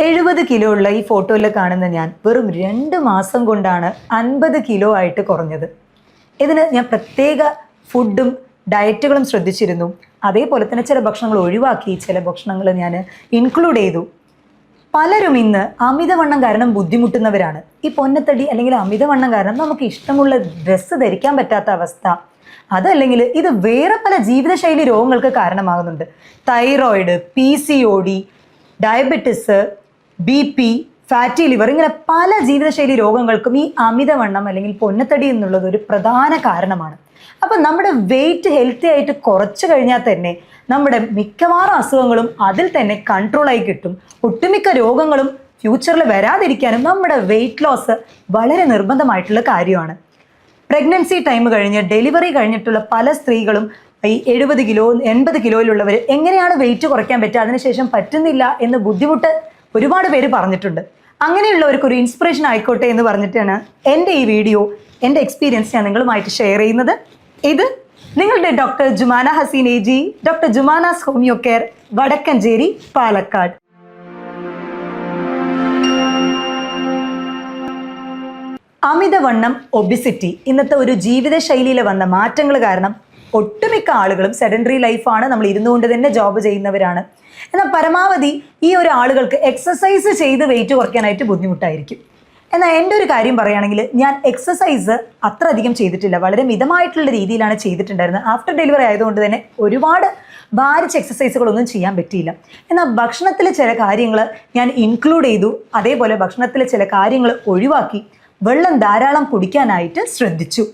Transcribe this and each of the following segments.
70 kilo ഉള്ള ഈ ഫോട്ടോയിൽ കാണുന്ന ഞാൻ വെറും 2 മാസം കൊണ്ടാണ് 50 കിലോ ആയിട്ട് കുറഞ്ഞത്. ഇതിന് ഞാൻ പ്രത്യേക ഫുഡും ഡയറ്റുകളും ശ്രദ്ധിച്ചിരുന്നു. അതേപോലെ തന്നെ ചില ഭക്ഷണങ്ങൾ ഒഴിവാക്കി, ചില ഭക്ഷണങ്ങൾ ഞാൻ ഇൻക്ലൂഡ് ചെയ്തു. പലരും ഇന്ന് അമിതവണ്ണം കാരണം ബുദ്ധിമുട്ടുന്നവരാണ്. ഈ പൊന്നത്തടി അല്ലെങ്കിൽ അമിതവണ്ണം കാരണം നമുക്ക് ഇഷ്ടമുള്ള ഡ്രസ്സ് ധരിക്കാൻ പറ്റാത്ത അവസ്ഥ, അതല്ലെങ്കിൽ ഇത് വേറെ പല ജീവിതശൈലി രോഗങ്ങൾക്ക് കാരണമാകുന്നുണ്ട്. Thyroid, PCOD, diabetes, BP, fatty liver, ഇങ്ങനെ പല ജീവിതശൈലി രോഗങ്ങൾക്കും ഈ അമിതവണ്ണം അല്ലെങ്കിൽ പൊന്നത്തടി എന്നുള്ളത് ഒരു പ്രധാന കാരണമാണ്. അപ്പം നമ്മുടെ വെയിറ്റ് ഹെൽത്തി ആയിട്ട് കുറച്ച് കഴിഞ്ഞാൽ തന്നെ നമ്മുടെ മിക്കവാറും അസുഖങ്ങളും അതിൽ തന്നെ കൺട്രോളായി കിട്ടും. ഒട്ടുമിക്ക രോഗങ്ങളും ഫ്യൂച്ചറിൽ വരാതിരിക്കാനും നമ്മുടെ വെയിറ്റ് ലോസ് വളരെ നിർബന്ധമായിട്ടുള്ള കാര്യമാണ്. പ്രഗ്നൻസി ടൈം കഴിഞ്ഞ് ഡെലിവറി കഴിഞ്ഞിട്ടുള്ള പല സ്ത്രീകളും ഈ 70 കിലോ 80 കിലോയിലുള്ളവർ എങ്ങനെയാണ് വെയിറ്റ് കുറയ്ക്കാൻ പറ്റുക, അതിനുശേഷം പറ്റുന്നില്ല എന്ന് ബുദ്ധിമുട്ട് ഒരുപാട് പേര് പറഞ്ഞിട്ടുണ്ട്. അങ്ങനെയുള്ളവർക്ക് ഒരു ഇൻസ്പിറേഷൻ ആയിക്കോട്ടെ എന്ന് പറഞ്ഞിട്ടാണ് എൻ്റെ ഈ വീഡിയോ, എൻ്റെ എക്സ്പീരിയൻസ് ഞാൻ നിങ്ങളുമായിട്ട് ഷെയർ ചെയ്യുന്നത്. ഇത് നിങ്ങളുടെ doctor Jumana Haseen AG, doctor Jumana's homeo care, Vadakkencherry, Palakkad. അമിതവണ്ണം, ഒബിസിറ്റി ഇന്നത്തെ ഒരു ജീവിതശൈലിയിൽ വന്ന മാറ്റങ്ങൾ കാരണം ഒട്ടുമിക്ക ആളുകളും സെഡൻഡറി ലൈഫാണ്, നമ്മൾ ഇരുന്നുകൊണ്ട് തന്നെ ജോബ് ചെയ്യുന്നവരാണ്. എന്നാൽ പരമാവധി ഈ ഒരു ആളുകൾക്ക് എക്സസൈസ് ചെയ്ത് വെയിറ്റ് കുറയ്ക്കാനായിട്ട് ബുദ്ധിമുട്ടായിരിക്കും. എന്നാൽ എൻ്റെ ഒരു കാര്യം പറയുകയാണെങ്കിൽ, ഞാൻ എക്സസൈസ് അത്ര അധികം ചെയ്തിട്ടില്ല, വളരെ മിതമായിട്ടുള്ള രീതിയിലാണ് ചെയ്തിട്ടുണ്ടായിരുന്നത്. ആഫ്റ്റർ ഡെലിവറി ആയതുകൊണ്ട് തന്നെ ഒരുപാട് ഭാരിച്ച എക്സസൈസുകളൊന്നും ചെയ്യാൻ പറ്റിയില്ല. എന്നാൽ ഭക്ഷണത്തിൽ ചില കാര്യങ്ങൾ ഞാൻ ഇൻക്ലൂഡ് ചെയ്തു, അതേപോലെ ഭക്ഷണത്തിൽ ചില കാര്യങ്ങൾ ഒഴിവാക്കി വെള്ളം ധാരാളം കുടിക്കാനായിട്ട് ശ്രദ്ധിച്ചു.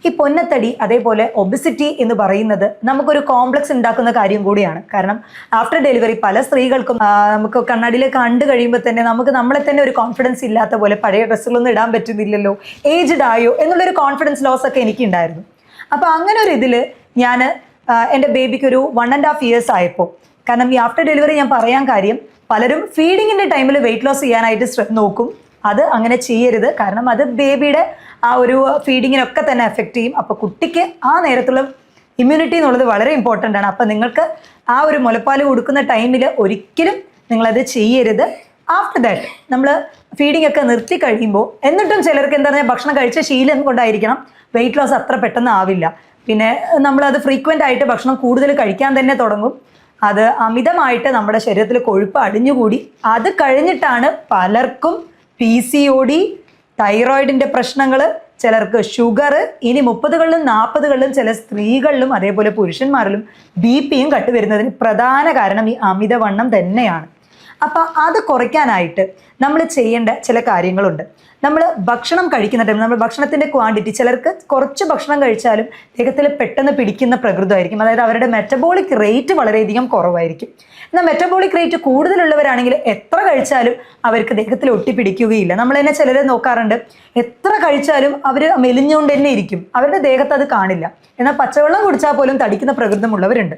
ഈ പൊന്നത്തടി അതേപോലെ ഒബിസിറ്റി എന്ന് പറയുന്നത് നമുക്കൊരു കോംപ്ലക്സ് ഉണ്ടാക്കുന്ന കാര്യം കൂടിയാണ്. കാരണം ആഫ്റ്റർ ഡെലിവറി പല സ്ത്രീകൾക്കും നമുക്ക് കണ്ണാടിയിൽ കണ്ടു കഴിയുമ്പോൾ തന്നെ നമുക്ക് നമ്മളെ തന്നെ ഒരു കോൺഫിഡൻസ് ഇല്ലാത്ത പോലെ, പഴയ ഡ്രസ്സുകളൊന്നും ഇടാൻ പറ്റുന്നില്ലല്ലോ, ഏജ്ഡ് ആയോ എന്നുള്ളൊരു കോൺഫിഡൻസ് ലോസ് ഒക്കെ എനിക്കുണ്ടായിരുന്നു. അപ്പോൾ അങ്ങനെ ഒരു ഇതിൽ ഞാൻ എൻ്റെ ബേബിക്ക് ഒരു 1.5 years ആയപ്പോൾ, കാരണം ഈ ആഫ്റ്റർ ഡെലിവറി ഞാൻ പറയാൻ കാര്യം, പലരും ഫീഡിങ്ങിൻ്റെ ടൈമിൽ വെയിറ്റ് ലോസ് ചെയ്യാനായിട്ട് നോക്കും. അത് അങ്ങനെ ചെയ്യരുത്, കാരണം അത് ബേബിയുടെ ആ ഒരു ഫീഡിങ്ങിനൊക്കെ തന്നെ എഫക്റ്റ് ചെയ്യും. അപ്പോൾ കുട്ടിക്ക് ആ നേരത്തുള്ള ഇമ്മ്യൂണിറ്റി എന്നുള്ളത് വളരെ ഇമ്പോർട്ടൻ്റ് ആണ്. അപ്പോൾ നിങ്ങൾക്ക് ആ ഒരു മുലപ്പാൽ കൊടുക്കുന്ന ടൈമിൽ ഒരിക്കലും നിങ്ങളത് ചെയ്യരുത്. ആഫ്റ്റർ ദാറ്റ് നമ്മൾ ഫീഡിംഗ് ഒക്കെ നിർത്തി കഴിയുമ്പോൾ, എന്നിട്ടും ചിലർക്ക് എന്താ പറയുക, ഭക്ഷണം കഴിച്ച ശീലം കൊണ്ടായിരിക്കണം വെയിറ്റ് ലോസ് അത്ര പെട്ടെന്ന് ആവില്ല. പിന്നെ നമ്മളത് ഫ്രീക്വൻ്റ് ആയിട്ട് ഭക്ഷണം കൂടുതൽ കഴിക്കാൻ തന്നെ തുടങ്ങും. അത് അമിതമായിട്ട് നമ്മുടെ ശരീരത്തിൽ കൊഴുപ്പ് അടിഞ്ഞുകൂടി അത് കഴിഞ്ഞിട്ടാണ് പലർക്കും PCOD, തൈറോയിഡിൻ്റെ പ്രശ്നങ്ങൾ, ചിലർക്ക് ഷുഗർ, ഇനി 30കളിലും 40കളിലും ചില സ്ത്രീകളിലും അതേപോലെ പുരുഷന്മാരിലും BP-യും കണ്ടുവരുന്നതിന് പ്രധാന കാരണം ഈ അമിതവണ്ണം തന്നെയാണ്. അപ്പോൾ അത് കുറയ്ക്കാനായിട്ട് നമ്മൾ ചെയ്യേണ്ട ചില കാര്യങ്ങളുണ്ട്. നമ്മൾ ഭക്ഷണം കഴിക്കുന്ന ടൈം നമ്മൾ ഭക്ഷണത്തിൻ്റെ ക്വാണ്ടിറ്റി, ചിലർക്ക് കുറച്ച് ഭക്ഷണം കഴിച്ചാലും ദേഹത്തിൽ പെട്ടെന്ന് പിടിക്കുന്ന പ്രകൃതമായിരിക്കും. അതായത് അവരുടെ മെറ്റബോളിക് റേറ്റ് വളരെയധികം കുറവായിരിക്കും. എന്നാൽ മെറ്റബോളിക് റേറ്റ് കൂടുതലുള്ളവരാണെങ്കിൽ എത്ര കഴിച്ചാലും അവർക്ക് ദേഹത്തിൽ ഒട്ടിപ്പിടിക്കുകയില്ല. നമ്മൾ തന്നെ ചിലരെ നോക്കാറുണ്ട്, എത്ര കഴിച്ചാലും അവർ മെലിഞ്ഞുകൊണ്ട് തന്നെ ഇരിക്കും, അവരുടെ ദേഹത്ത് അത് കാണില്ല. എന്നാൽ പച്ചവെള്ളം കുടിച്ചാൽ പോലും തടിക്കുന്ന പ്രകൃതമുള്ളവരുണ്ട്.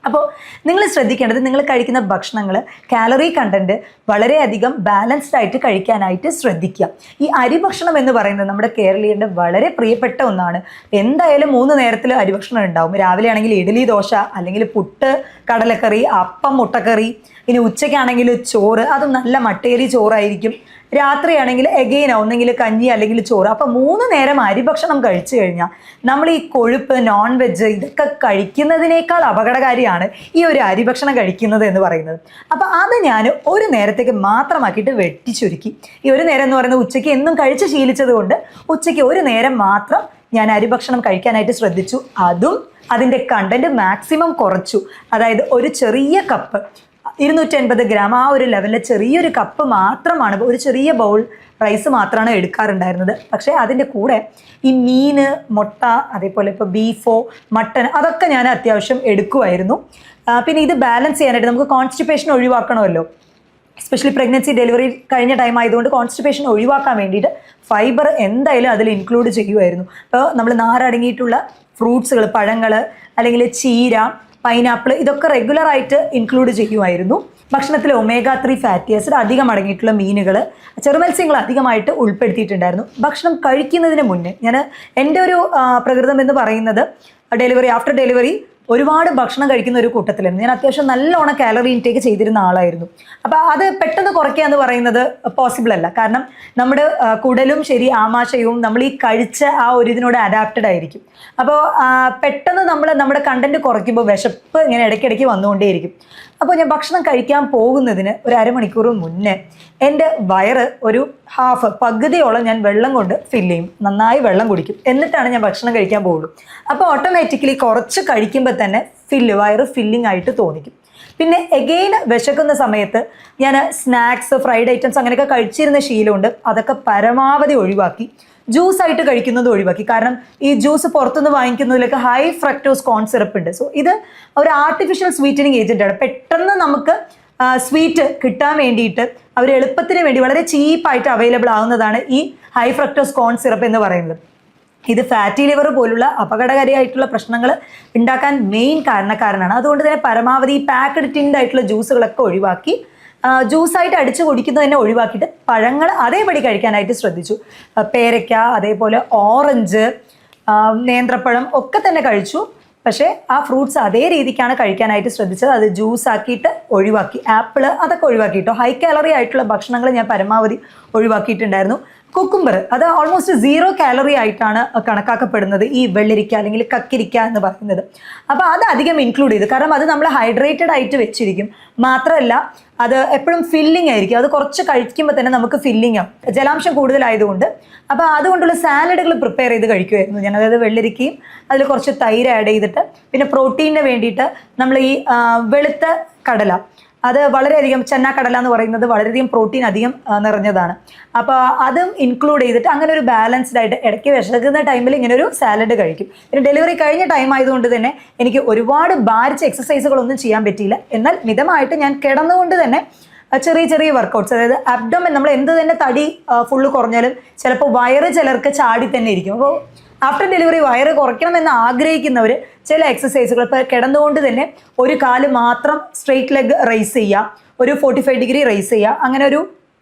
അപ്പോൾ നിങ്ങൾ ശ്രദ്ധിക്കേണ്ടത്, നിങ്ങൾ കഴിക്കുന്ന ഭക്ഷണങ്ങൾ കാലറി കണ്ടന്റ് വളരെയധികം ബാലൻസ്ഡ് ആയിട്ട് കഴിക്കാനായിട്ട് ശ്രദ്ധിക്കുക. ഈ അരി ഭക്ഷണം എന്ന് പറയുന്നത് നമ്മുടെ കേരളീയരുടെ വളരെ പ്രിയപ്പെട്ട ഒന്നാണ്. എന്തായാലും 3 നേരത്തിൽ അരി ഭക്ഷണം ഉണ്ടാവും. രാവിലെ ആണെങ്കിൽ ഇഡ്ഡലി, ദോശ, അല്ലെങ്കിൽ പുട്ട്, കടലക്കറി, അപ്പം, മുട്ടക്കറി. ഇനി ഉച്ചയ്ക്കാണെങ്കിൽ ചോറ്, അതും നല്ല മട്ടേരി ചോറായിരിക്കും. രാത്രിയാണെങ്കിൽ എഗെയിൻ ഒന്നെങ്കിൽ കഞ്ഞി അല്ലെങ്കിൽ ചോറ്. അപ്പോൾ 3 നേരം അരിഭക്ഷണം കഴിച്ചു കഴിഞ്ഞാൽ നമ്മൾ ഈ കൊഴുപ്പ്, നോൺ വെജ് ഇതൊക്കെ കഴിക്കുന്നതിനേക്കാൾ അപകടകാരിയാണ് ഈ ഒരു അരിഭക്ഷണം കഴിക്കുന്നത് എന്ന് പറയുന്നത്. അപ്പോൾ അത് ഞാൻ ഒരു നേരത്തേക്ക് മാത്രമാക്കിയിട്ട് വെട്ടിച്ചുരുക്കി. ഈ ഒരു നേരം എന്ന് പറയുന്നത് ഉച്ചയ്ക്ക് എന്നും കഴിച്ച് ശീലിച്ചത് കൊണ്ട് ഉച്ചയ്ക്ക് ഒരു നേരം മാത്രം ഞാൻ അരിഭക്ഷണം കഴിക്കാനായിട്ട് ശ്രദ്ധിച്ചു. അതും അതിൻ്റെ കണ്ടന്റ് മാക്സിമം കുറച്ചു. അതായത് ഒരു ചെറിയ കപ്പ് 250 ഗ്രാം ആ ഒരു ലെവലിൽ ചെറിയൊരു കപ്പ് മാത്രമാണ്, ഒരു ചെറിയ ബൗൾ റൈസ് മാത്രമാണ് എടുക്കാറുണ്ടായിരുന്നത്. പക്ഷേ അതിൻ്റെ കൂടെ ഈ മീൻ, മുട്ട, അതേപോലെ ഇപ്പോൾ ബീഫോ മട്ടൻ അതൊക്കെ ഞാൻ അത്യാവശ്യം എടുക്കുമായിരുന്നു. പിന്നെ ഇത് ബാലൻസ് ചെയ്യാനായിട്ട് നമുക്ക് കോൺസ്റ്റിപ്പേഷൻ ഒഴിവാക്കണമല്ലോ. എസ്പെഷ്യലി പ്രഗ്നൻസി ഡെലിവറി കഴിഞ്ഞ ടൈം ആയതുകൊണ്ട് കോൺസ്റ്റിപ്പേഷൻ ഒഴിവാക്കാൻ വേണ്ടിയിട്ട് ഫൈബർ എന്തായാലും അതിൽ ഇൻക്ലൂഡ് ചെയ്യുമായിരുന്നു. അപ്പോൾ നമ്മൾ നാരടങ്ങിയിട്ടുള്ള ഫ്രൂട്ട്സുകൾ, പഴങ്ങൾ, അല്ലെങ്കിൽ ചീര, പൈനാപ്പിൾ ഇതൊക്കെ റെഗുലറായിട്ട് ഇൻക്ലൂഡ് ചെയ്യുമായിരുന്നു. ഭക്ഷണത്തിൽ omega-3 ഫാറ്റി ആസിഡ് അധികം അടങ്ങിയിട്ടുള്ള മീനുകൾ, ചെറുമത്സ്യങ്ങൾ അധികമായിട്ട് ഉൾപ്പെടുത്തിയിട്ടുണ്ടായിരുന്നു. ഭക്ഷണം കഴിക്കുന്നതിന് മുന്നേ എൻ്റെ ഒരു പ്രകൃതം എന്ന് പറയുന്നത്, ആഫ്റ്റർ ഡെലിവറി ഒരുപാട് ഭക്ഷണം കഴിക്കുന്ന ഒരു കൂട്ടത്തിലായിരുന്നു. ഞാൻ അത്യാവശ്യം നല്ലോണം കാലറി ഇൻടേക്ക് ചെയ്തിരുന്ന ആളായിരുന്നു. അപ്പോൾ അത് പെട്ടെന്ന് കുറയ്ക്കുക എന്ന് പറയുന്നത് പോസിബിൾ അല്ല. കാരണം നമ്മുടെ കുടലും ശരി ആമാശയവും നമ്മൾ ഈ കഴിച്ച ആ ഒരു ഇതിനോട് അഡാപ്റ്റഡ് ആയിരിക്കും. അപ്പോൾ പെട്ടെന്ന് നമ്മുടെ കണ്ടന്റ് കുറയ്ക്കുമ്പോൾ വിശപ്പ് ഇങ്ങനെ ഇടയ്ക്കിടയ്ക്ക് വന്നുകൊണ്ടേയിരിക്കും. അപ്പോൾ ഞാൻ ഭക്ഷണം കഴിക്കാൻ പോകുന്നതിന് ഒരു അരമണിക്കൂർ മുന്നേ എൻ്റെ വയറ് ഒരു പകുതിയോളം ഞാൻ വെള്ളം കൊണ്ട് ഫില്ല് ചെയ്യും. നന്നായി വെള്ളം കുടിക്കും. എന്നിട്ടാണ് ഞാൻ ഭക്ഷണം കഴിക്കാൻ പോകുള്ളൂ. അപ്പോൾ ഓട്ടോമാറ്റിക്കലി കുറച്ച് കഴിക്കുമ്പോൾ തന്നെ വയറ് ഫില്ലിംഗ് ആയിട്ട് തോന്നിക്കും. പിന്നെ എഗെയിൻ വിശക്കുന്ന സമയത്ത് ഞാൻ സ്നാക്സ്, ഫ്രൈഡ് ഐറ്റംസ് അങ്ങനെയൊക്കെ കഴിച്ചിരുന്ന ശീലമുണ്ട്. അതൊക്കെ പരമാവധി ഒഴിവാക്കി ജ്യൂസ് ആയിട്ട് കഴിക്കുന്നത് ഒഴിവാക്കി. കാരണം ഈ ജ്യൂസ് പുറത്തുനിന്ന് വാങ്ങിക്കുന്നതിലൊക്കെ ഹൈ ഫ്രക്ടോസ് കോൺ സിറപ്പ് ഉണ്ട്. സോ ഇത് ഒരു ആർട്ടിഫിഷ്യൽ സ്വീറ്റനിങ് ഏജന്റാണ്. പെട്ടെന്ന് നമുക്ക് സ്വീറ്റ് കിട്ടാൻ വേണ്ടിയിട്ട് അവർ എളുപ്പത്തിന് വേണ്ടി വളരെ ചീപ്പായിട്ട് അവൈലബിൾ ആവുന്നതാണ് ഈ ഹൈ ഫ്രക്ടോസ് കോൺ സിറപ്പ് എന്ന് പറയുന്നത്. ഇത് ഫാറ്റി ലിവർ പോലുള്ള അപകടകാരിയായിട്ടുള്ള പ്രശ്നങ്ങൾ ഉണ്ടാക്കാൻ മെയിൻ കാരണക്കാരനാണ്. അതുകൊണ്ട് തന്നെ പരമാവധി ഈ പാക്കഡ് ടിൻഡ് ആയിട്ടുള്ള ജ്യൂസുകളൊക്കെ ഒഴിവാക്കി ജ്യൂസായിട്ട് അടിച്ചു കുടിക്കുന്നത് തന്നെ ഒഴിവാക്കിയിട്ട് പഴങ്ങൾ അതേപടി കഴിക്കാനായിട്ട് ശ്രദ്ധിച്ചു. പേരയ്ക്ക, അതേപോലെ ഓറഞ്ച്, നേന്ത്രപ്പഴം ഒക്കെ തന്നെ കഴിച്ചു. പക്ഷേ ആ ഫ്രൂട്ട്സ് അതേ രീതിക്കാണ് കഴിക്കാനായിട്ട് ശ്രദ്ധിച്ചത്. അത് ജ്യൂസ് ആക്കിയിട്ട് ഒഴിവാക്കി. ആപ്പിള് അതൊക്കെ ഒഴിവാക്കിയിട്ടോ. ഹൈ കാലറി ആയിട്ടുള്ള ഭക്ഷണങ്ങൾ ഞാൻ പരമാവധി ഒഴിവാക്കിയിട്ടുണ്ടായിരുന്നു. കുക്കുംബർ അത് ഓൾമോസ്റ്റ് 0 കാലറി ആയിട്ടാണ് കണക്കാക്കപ്പെടുന്നത് ഈ വെള്ളരിക്ക അല്ലെങ്കിൽ കക്കിരിക്ക എന്ന് പറയുന്നത്. അപ്പോൾ അത് അധികം ഇൻക്ലൂഡ് ചെയ്തു. കാരണം അത് നമ്മൾ ഹൈഡ്രേറ്റഡ് ആയിട്ട് വെച്ചിരിക്കും. മാത്രമല്ല അത് എപ്പോഴും ഫില്ലിംഗ് ആയിരിക്കും. അത് കുറച്ച് കഴിക്കുമ്പോൾ തന്നെ നമുക്ക് ഫില്ലിംഗ് ആവും, ജലാംശം കൂടുതലായതുകൊണ്ട്. അപ്പോൾ അതുകൊണ്ടുള്ള സാലഡുകൾ പ്രിപ്പയർ ചെയ്ത് കഴിക്കുമായിരുന്നു ഞാൻ. അതായത് വെള്ളരിക്കയും അതിൽ കുറച്ച് തൈര് ആഡ് ചെയ്തിട്ട്, പിന്നെ പ്രോട്ടീനിന് വേണ്ടിയിട്ട് നമ്മൾ ഈ വെളുത്ത കടല, അത് വളരെയധികം ചെന്നാക്കടല എന്ന് പറയുന്നത് വളരെയധികം പ്രോട്ടീൻ അധികം നിറഞ്ഞതാണ്. അപ്പോൾ അതും ഇൻക്ലൂഡ് ചെയ്തിട്ട് അങ്ങനെ ഒരു ബാലൻസ്ഡ് ആയിട്ട് ഇടയ്ക്ക് വിശക്കുന്ന ടൈമിൽ ഇങ്ങനെ ഒരു സാലഡ് കഴിക്കും. പിന്നെ ഡെലിവറി കഴിഞ്ഞ ടൈം ആയതുകൊണ്ട് തന്നെ എനിക്ക് ഒരുപാട് ഭാരിച്ച എക്സസൈസുകളൊന്നും ചെയ്യാൻ പറ്റിയില്ല. എന്നാൽ മിതമായിട്ട് ഞാൻ കിടന്നുകൊണ്ട് തന്നെ ചെറിയ ചെറിയ വർക്കൗട്ട്സ്, അതായത് അബ്ഡോമൻ, നമ്മൾ എന്ത് തന്നെ തടി ഫുള്ള് കുറഞ്ഞാലും ചിലപ്പോൾ വയറ് ചിലർക്ക് ചാടി തന്നെ ഇരിക്കും. അപ്പോൾ ആഫ്റ്റർ ഡെലിവറി വയറ് കുറയ്ക്കണമെന്ന് ആഗ്രഹിക്കുന്നവർ ചില എക്സസൈസുകൾ, ഇപ്പോൾ കിടന്നുകൊണ്ട് തന്നെ ഒരു കാല് മാത്രം സ്ട്രെയിറ്റ് ലെഗ് റൈസ് ചെയ്യുക, ഒരു 45 ഡിഗ്രി റൈസ് ചെയ്യുക, അങ്ങനെ ഒരു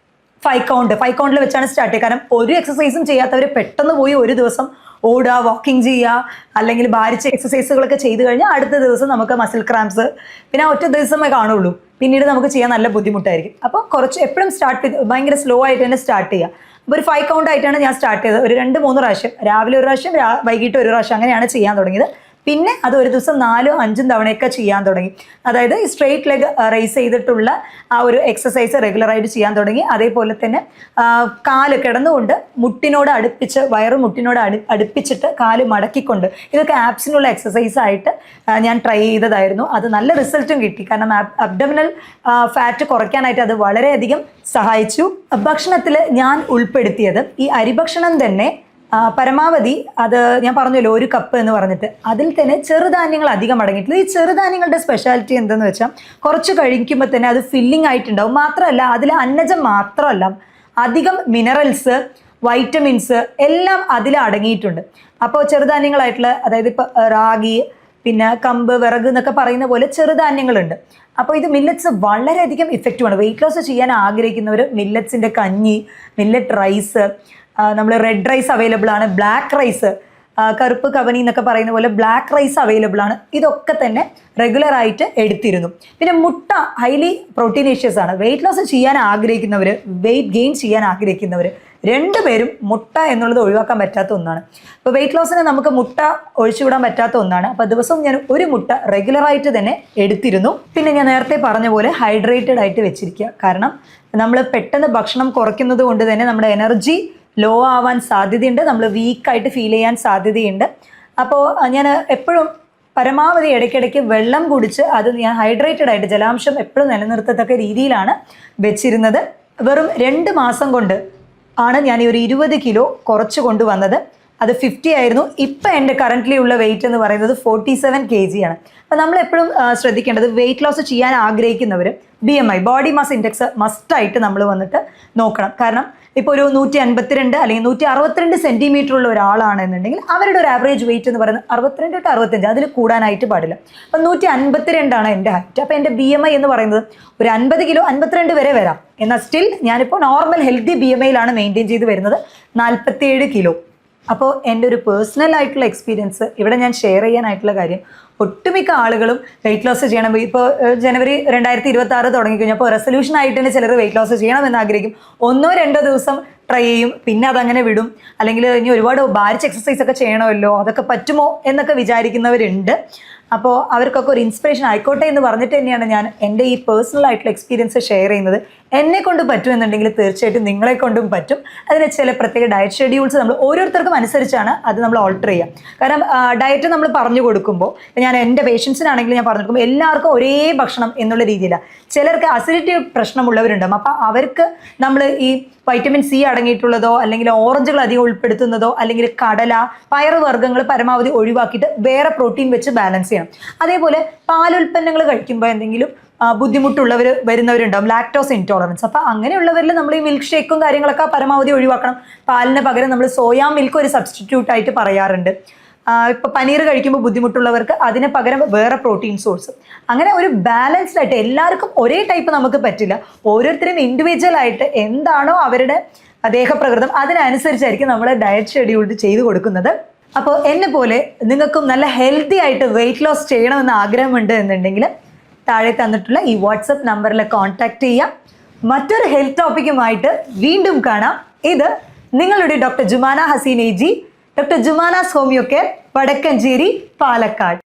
5 കൗണ്ടിൽ വെച്ചാണ് സ്റ്റാർട്ട് ചെയ്യുക. കാരണം ഒരു എക്സസൈസും ചെയ്യാത്തവർ പെട്ടെന്ന് പോയി ഒരു ദിവസം ഓടുക, വാക്കിംഗ് ചെയ്യുക, അല്ലെങ്കിൽ ഭാരിച്ച എക്സസൈസുകളൊക്കെ ചെയ്ത് കഴിഞ്ഞാൽ അടുത്ത ദിവസം നമുക്ക് മസിൽ ക്രാംസ്, പിന്നെ ഒറ്റ ദിവസമേ കാണുള്ളൂ. പിന്നീട് നമുക്ക് ചെയ്യാൻ നല്ല ബുദ്ധിമുട്ടായിരിക്കും. അപ്പോൾ കുറച്ച് എപ്പോഴും സ്റ്റാർട്ട് ചെയ്ത് ഭയങ്കര സ്ലോ ആയിട്ട് തന്നെ സ്റ്റാർട്ട് ചെയ്യുക. അപ്പോൾ ഒരു 5 കൗണ്ട് ആയിട്ടാണ് ഞാൻ സ്റ്റാർട്ട് ചെയ്തത്. ഒരു 2-3 പ്രാവശ്യം, രാവിലെ ഒരു പ്രാവശ്യം, വൈകിട്ട് ഒരു പ്രാവശ്യം, അങ്ങനെയാണ് ചെയ്യാൻ തുടങ്ങിയത്. പിന്നെ അത് ഒരു ദിവസം 4-5 തവണയൊക്കെ ചെയ്യാൻ തുടങ്ങി. അതായത് ഈ സ്ട്രെയിറ്റ് ലെഗ് റൈസ് ചെയ്തിട്ടുള്ള ആ ഒരു എക്സസൈസ് റെഗുലറായിട്ട് ചെയ്യാൻ തുടങ്ങി. അതേപോലെ തന്നെ കാല് കിടന്നുകൊണ്ട് മുട്ടിനോട് അടുപ്പിച്ച്, വയറ് മുട്ടിനോട് അടുപ്പിച്ചിട്ട് കാല് മടക്കിക്കൊണ്ട്, ഇതൊക്കെ ആപ്സിനുള്ള എക്സസൈസ് ആയിട്ട് ഞാൻ ട്രൈ ചെയ്തതായിരുന്നു. അത് നല്ല റിസൾട്ടും കിട്ടി. കാരണം അബ്ഡമിനൽ ഫാറ്റ് കുറയ്ക്കാനായിട്ട് അത് വളരെയധികം സഹായിച്ചു. ഭക്ഷണത്തിൽ ഞാൻ ഉൾപ്പെടുത്തിയത് ഈ അരിഭക്ഷണം തന്നെ പരമാവധി, അത് ഞാൻ പറഞ്ഞല്ലോ 1 കപ്പ് എന്ന് പറഞ്ഞിട്ട്, അതിൽ തന്നെ ചെറുധാന്യങ്ങൾ അധികം അടങ്ങിയിട്ടില്ല. ഈ ചെറുധാന്യങ്ങളുടെ സ്പെഷ്യാലിറ്റി എന്തെന്ന് വെച്ചാൽ കുറച്ച് കഴിക്കുമ്പോൾ തന്നെ അത് ഫില്ലിംഗ് ആയിട്ടുണ്ടാവും. മാത്രമല്ല അതിൽ അന്നജം മാത്രമല്ല, അധികം മിനറൽസ്, വൈറ്റമിൻസ് എല്ലാം അതിൽ അടങ്ങിയിട്ടുണ്ട്. അപ്പോൾ ചെറുധാന്യങ്ങളായിട്ടുള്ള, അതായത് ഇപ്പോൾ റാഗി, പിന്നെ കമ്പ്, വിറക് എന്നൊക്കെ പറയുന്ന പോലെ ചെറുധാന്യങ്ങളുണ്ട്. അപ്പോൾ ഇത് മില്ലറ്റ്സ് വളരെയധികം ഇഫക്റ്റീവാണ്. വെയിറ്റ് ലോസ് ചെയ്യാൻ ആഗ്രഹിക്കുന്നവർ മില്ലറ്റ്സിൻ്റെ കഞ്ഞി, മില്ലറ്റ് റൈസ്, നമ്മൾ റെഡ് റൈസ് അവൈലബിൾ ആണ്, ബ്ലാക്ക് റൈസ്, കറുപ്പ് കവനി എന്നൊക്കെ പറയുന്ന പോലെ ബ്ലാക്ക് റൈസ് അവൈലബിൾ ആണ്. ഇതൊക്കെ തന്നെ റെഗുലറായിട്ട് എടുത്തിരുന്നു. പിന്നെ മുട്ട ഹൈലി പ്രോട്ടീനേഷ്യസ് ആണ്. വെയിറ്റ് ലോസ് ചെയ്യാൻ ആഗ്രഹിക്കുന്നവർ, വെയിറ്റ് ഗെയിൻ ചെയ്യാൻ ആഗ്രഹിക്കുന്നവർ രണ്ടുപേരും മുട്ട എന്നുള്ളത് ഒഴിവാക്കാൻ പറ്റാത്ത ഒന്നാണ്. ഇപ്പോൾ വെയിറ്റ് ലോസിന് നമുക്ക് മുട്ട ഒഴിച്ചുവിടാൻ പറ്റാത്ത ഒന്നാണ്. അപ്പോൾ ദിവസവും ഞാൻ ഒരു മുട്ട റെഗുലറായിട്ട് തന്നെ എടുത്തിരുന്നു. പിന്നെ ഞാൻ നേരത്തെ പറഞ്ഞ പോലെ ഹൈഡ്രേറ്റഡ് ആയിട്ട് വെച്ചിരിക്കുക. കാരണം നമ്മൾ പെട്ടെന്ന് ഭക്ഷണം കുറയ്ക്കുന്നത് കൊണ്ട് തന്നെ നമ്മുടെ എനർജി ലോ ആവാൻ സാധ്യതയുണ്ട്, നമ്മൾ വീക്കായിട്ട് ഫീൽ ചെയ്യാൻ സാധ്യതയുണ്ട്. അപ്പോൾ ഞാൻ എപ്പോഴും പരമാവധി ഇടയ്ക്കിടയ്ക്ക് വെള്ളം കുടിച്ച് അത് ഞാൻ ഹൈഡ്രേറ്റഡ് ആയിട്ട് ജലാംശം എപ്പോഴും നിലനിർത്തത്തക്ക രീതിയിലാണ് വെച്ചിരുന്നത്. വെറും 2 മാസം കൊണ്ട് ആണ് ഞാൻ ഈ ഒരു 20 കിലോ കുറച്ച് കൊണ്ടുവന്നത്. അത് 50 ആയിരുന്നു. ഇപ്പം എൻ്റെ കറൻ്റ്ലി ഉള്ള വെയിറ്റ് എന്ന് പറയുന്നത് 47 kg ആണ്. അപ്പം നമ്മളെപ്പോഴും ശ്രദ്ധിക്കേണ്ടത്, വെയിറ്റ് ലോസ് ചെയ്യാൻ ആഗ്രഹിക്കുന്നവർ BMI, ബോഡി മാസ് ഇൻഡെക്സ് മസ്റ്റായിട്ട് നമ്മൾ വന്നിട്ട് നോക്കണം. കാരണം ഇപ്പോൾ ഒരു 152 അല്ലെങ്കിൽ 162 സെൻറ്റിമീറ്റർ ഉള്ള ഒരാളാണെന്നുണ്ടെങ്കിൽ അവരുടെ ഒരു ആവറേജ് വെയിറ്റ് എന്ന് പറയുന്നത് 62 to 65, അതിൽ കൂടാനായിട്ട് പാടില്ല. അപ്പം 152 എൻ്റെ ഹൈറ്റ്. അപ്പോൾ എൻ്റെ BMI എന്ന് പറയുന്നത് ഒരു 50 കിലോ 52 വരെ വരാം. എന്നാൽ സ്റ്റിൽ ഞാനിപ്പോൾ നോർമൽ ഹെൽത്തി BMIയിലാണ് മെയിൻറ്റെയിൻ ചെയ്ത് വരുന്നത്, 47 കിലോ. അപ്പോൾ എൻ്റെ ഒരു പേഴ്സണൽ ആയിട്ടുള്ള എക്സ്പീരിയൻസ് ഇവിടെ ഞാൻ ഷെയർ ചെയ്യാനായിട്ടുള്ള കാര്യം, ഒട്ടുമിക്ക ആളുകളും വെയിറ്റ് ലോസ് ചെയ്യണം. ഇപ്പോൾ ജനുവരി 2026 തുടങ്ങിക്കഴിഞ്ഞപ്പോൾ റെസൊല്യൂഷൻ ആയിട്ട് തന്നെ ചിലർ വെയിറ്റ് ലോസ് ചെയ്യണമെന്ന് ആഗ്രഹിക്കും. 1-2 ദിവസം ട്രൈ ചെയ്യും, പിന്നെ അതങ്ങനെ വിടും. അല്ലെങ്കിൽ ഇനി ഒരുപാട് ഭാരിച്ച എക്സസൈസ് ഒക്കെ ചെയ്യണമല്ലോ, അതൊക്കെ പറ്റുമോ എന്നൊക്കെ വിചാരിക്കുന്നവരുണ്ട്. അപ്പോൾ അവർക്കൊക്കെ ഒരു ഇൻസ്പിറേഷൻ ആയിക്കോട്ടെ എന്ന് പറഞ്ഞിട്ട് തന്നെയാണ് ഞാൻ എൻ്റെ ഈ പേഴ്സണൽ ആയിട്ടുള്ള എക്സ്പീരിയൻസ് ഷെയർ ചെയ്യുന്നത്. എന്നെ കൊണ്ട് പറ്റുമെന്നുണ്ടെങ്കിൽ തീർച്ചയായിട്ടും നിങ്ങളെ കൊണ്ടും പറ്റും. അതിന് ചില പ്രത്യേക ഡയറ്റ് ഷെഡ്യൂൾസ് നമ്മൾ ഓരോരുത്തർക്കും അനുസരിച്ചാണ് അത് നമ്മൾ ഓൾട്ടർ ചെയ്യുക. കാരണം ഡയറ്റ് നമ്മൾ പറഞ്ഞു കൊടുക്കുമ്പോൾ, ഞാൻ എൻ്റെ പേഷ്യൻസിനാണെങ്കിൽ ഞാൻ പറഞ്ഞു കൊടുക്കുമ്പോൾ എല്ലാവർക്കും ഒരേ ഭക്ഷണം എന്നുള്ള രീതിയിലാണ്. ചിലർക്ക് അസിഡിറ്റി പ്രശ്നമുള്ളവരുണ്ടാകും. അപ്പോൾ അവർക്ക് നമ്മൾ ഈ വൈറ്റമിൻ സി അടങ്ങിയിട്ടുള്ളതോ അല്ലെങ്കിൽ ഓറഞ്ചുകൾ അധികം ഉൾപ്പെടുത്തുന്നതോ അല്ലെങ്കിൽ കടല, പയറുവർഗ്ഗങ്ങൾ പരമാവധി ഒഴിവാക്കിയിട്ട് വേറെ പ്രോട്ടീൻ വെച്ച് ബാലൻസ് ചെയ്യണം. അതേപോലെ പാലുൽപ്പന്നങ്ങൾ കഴിക്കുമ്പോൾ എന്തെങ്കിലും ബുദ്ധിമുട്ടുള്ളവർ വരുന്നവരുണ്ടാവും, ലാക്ടോസ് ഇൻടോളറൻസ്. അപ്പോൾ അങ്ങനെയുള്ളവരിൽ നമ്മൾ ഈ മിൽക്ക് ഷേക്കും കാര്യങ്ങളൊക്കെ പരമാവധി ഒഴിവാക്കണം. പാലിന് പകരം നമ്മൾ സോയാ മിൽക്ക് ഒരു സബ്സ്റ്റിറ്റ്യൂട്ട് ആയിട്ട് പറയാറുണ്ട്. ഇപ്പോൾ പനീർ കഴിക്കുമ്പോൾ ബുദ്ധിമുട്ടുള്ളവർക്ക് അതിന് പകരം വേറെ പ്രോട്ടീൻ സോഴ്സ്. അങ്ങനെ ഒരു ബാലൻസ്ഡ് ആയിട്ട്, എല്ലാവർക്കും ഒരേ ടൈപ്പ് നമുക്ക് പറ്റില്ല. ഓരോരുത്തരും ഇൻഡിവിജ്വൽ ആയിട്ട് എന്താണോ അവരുടെ ദേഹപ്രകൃതം അതിനനുസരിച്ചായിരിക്കും നമ്മൾ ഡയറ്റ് ഷെഡ്യൂൾ ചെയ്ത് കൊടുക്കുന്നത്. അപ്പോൾ എന്നെ പോലെ നിങ്ങൾക്കും നല്ല ഹെൽത്തി ആയിട്ട് വെയിറ്റ് ലോസ് ചെയ്യണമെന്ന് ആഗ്രഹമുണ്ട് എന്നുണ്ടെങ്കിൽ താഴെ തന്നിട്ടുള്ള ഈ വാട്സപ്പ് നമ്പറിൽ കോൺടാക്ട് ചെയ്യാം. മറ്റൊരു ഹെൽത്ത് ടോപ്പിക്കുമായിട്ട് വീണ്ടും കാണാം. ഇത് നിങ്ങളുടെ doctor Jumana Haseen AG, doctor Jumana's homeo care, Vadakkencherry, Palakkad.